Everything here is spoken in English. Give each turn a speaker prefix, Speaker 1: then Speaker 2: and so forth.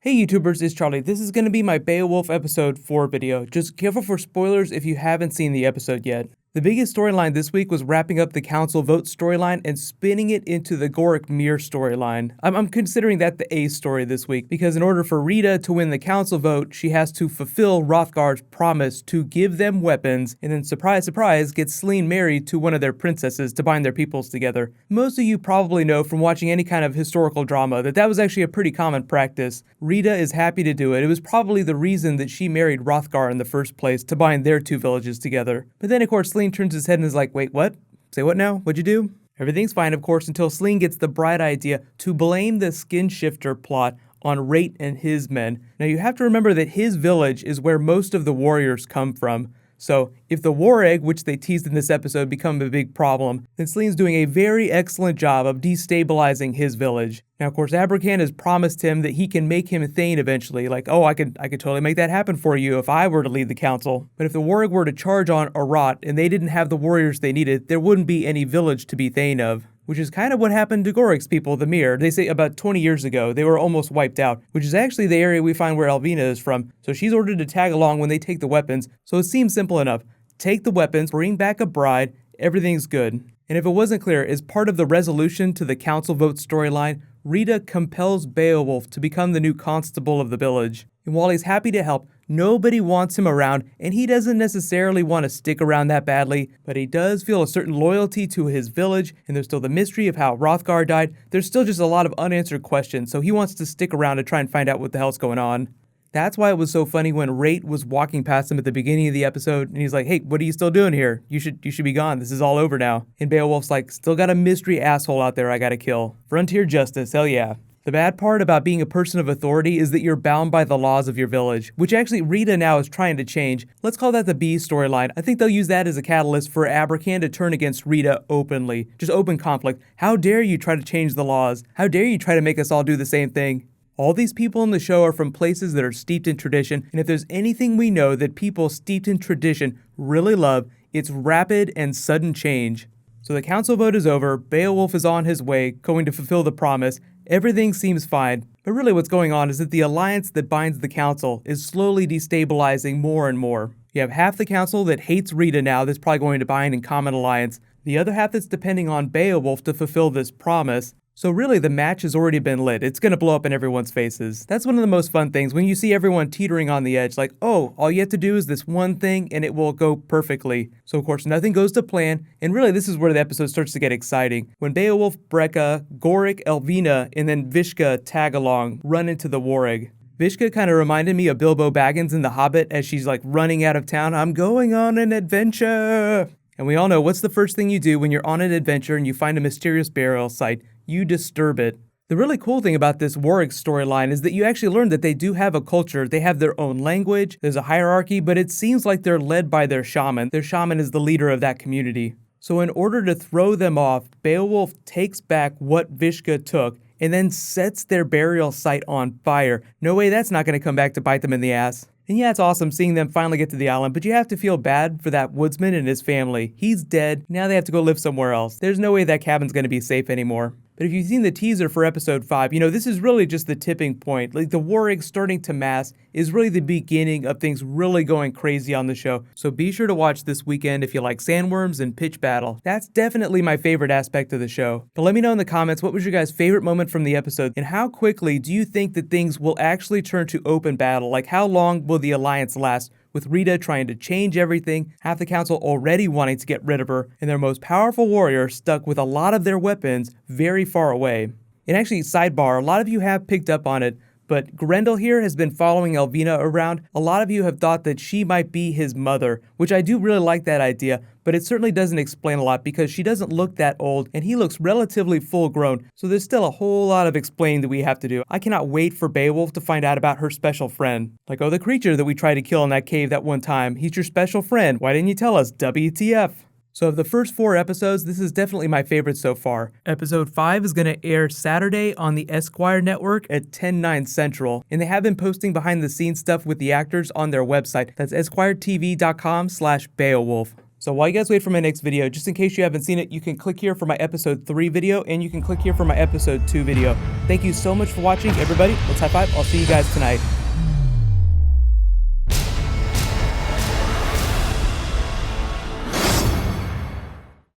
Speaker 1: Hey YouTubers, it's Charlie. This is going to be my Beowulf episode 4 video. Just careful for spoilers if you haven't seen the episode yet. The biggest storyline this week was wrapping up the council vote storyline and spinning it into the Goric Mir storyline. I'm considering that the A story this week, because in order for Rita to win the council vote, she has to fulfill Hrothgar's promise to give them weapons, and then surprise surprise, get Selene married to one of their princesses to bind their peoples together. Most of you probably know from watching any kind of historical drama that was actually a pretty common practice. Rita is happy to do it. It was probably the reason that she married Hrothgar in the first place, to bind their two villages together. But then of course Selene turns his head and is like, wait, what? Say what now? What'd you do? Everything's fine, of course, until Selene gets the bright idea to blame the skin shifter plot on Rate and his men. Now you have to remember that his village is where most of the warriors come from. So if the war egg, which they teased in this episode, become a big problem, then Selene's doing a very excellent job of destabilizing his village. Now, of course, Abrakan has promised him that he can make him Thane eventually. Like, oh, I could totally make that happen for you if I were to lead the council. But if the war egg were to charge on Arat and they didn't have the warriors they needed, there wouldn't be any village to be Thane of. Which is kind of what happened to Goric's people, the Mir. They say about 20 years ago, they were almost wiped out, which is actually the area we find where Elvina is from. So she's ordered to tag along when they take the weapons, so it seems simple enough. Take the weapons, bring back a bride, everything's good. And if it wasn't clear, as part of the resolution to the council vote storyline, Rita compels Beowulf to become the new constable of the village. And while he's happy to help, nobody wants him around, and he doesn't necessarily want to stick around that badly, but he does feel a certain loyalty to his village, and there's still the mystery of how Hrothgar died. There's still just a lot of unanswered questions, so he wants to stick around to try and find out what the hell's going on. That's why it was so funny when Rate was walking past him at the beginning of the episode, and he's like, hey, what are you still doing here? You should be gone. This is all over now. And Beowulf's like, still got a mystery asshole out there I gotta kill. Frontier justice, hell yeah. The bad part about being a person of authority is that you're bound by the laws of your village, which actually Rita now is trying to change. Let's call that the B storyline. I think they'll use that as a catalyst for Abrakan to turn against Rita openly. Just open conflict. How dare you try to change the laws? How dare you try to make us all do the same thing? All these people in the show are from places that are steeped in tradition, and if there's anything we know that people steeped in tradition really love, it's rapid and sudden change. So the council vote is over, Beowulf is on his way, going to fulfill the promise. Everything seems fine, but really what's going on is that the alliance that binds the council is slowly destabilizing more and more. You have half the council that hates Rita now that's probably going to bind in common alliance, the other half that's depending on Beowulf to fulfill this promise. So really the match has already been lit. It's gonna blow up in everyone's faces. That's one of the most fun things, when you see everyone teetering on the edge, like, oh, all you have to do is this one thing and it will go perfectly. So of course nothing goes to plan, and really this is where the episode starts to get exciting. When Beowulf, Brecca, Goric, Elvina, and then Vishka tag along, run into the war egg. Vishka kind of reminded me of Bilbo Baggins in The Hobbit as she's like running out of town. I'm going on an adventure. And we all know what's the first thing you do when you're on an adventure and you find a mysterious burial site? You disturb it. The really cool thing about this Warwick storyline is that you actually learn that they do have a culture. They have their own language, there's a hierarchy, but it seems like they're led by their shaman. Their shaman is the leader of that community. So in order to throw them off, Beowulf takes back what Vishka took and then sets their burial site on fire. No way that's not going to come back to bite them in the ass. And yeah, it's awesome seeing them finally get to the island, but you have to feel bad for that woodsman and his family. He's dead, now they have to go live somewhere else. There's no way that cabin's gonna be safe anymore. But if you've seen the teaser for episode 5, you know this is really just the tipping point. Like the war egg starting to mass is really the beginning of things really going crazy on the show. So be sure to watch this weekend if you like sandworms and pitch battle. That's definitely my favorite aspect of the show. But let me know in the comments, what was your guys' favorite moment from the episode, and how quickly do you think that things will actually turn to open battle? Like how long will the alliance last? With Rita trying to change everything, half the council already wanting to get rid of her, and their most powerful warrior stuck with a lot of their weapons very far away. And actually, sidebar, a lot of you have picked up on it, but Grendel here has been following Elvina around. A lot of you have thought that she might be his mother, which I do really like that idea, but it certainly doesn't explain a lot because she doesn't look that old and he looks relatively full grown, so there's still a whole lot of explaining that we have to do. I cannot wait for Beowulf to find out about her special friend. Like, oh, the creature that we tried to kill in that cave that one time, he's your special friend. Why didn't you tell us? WTF? So of the first 4 episodes, this is definitely my favorite so far. Episode 5 is going to air Saturday on the Esquire network at 10/9 Central, and they have been posting behind the scenes stuff with the actors on their website. That's esquiretv.com/Beowulf. So while you guys wait for my next video, just in case you haven't seen it, you can click here for my episode 3 video, and you can click here for my episode 2 video. Thank you so much for watching, everybody. Let's high five. I'll see you guys tonight.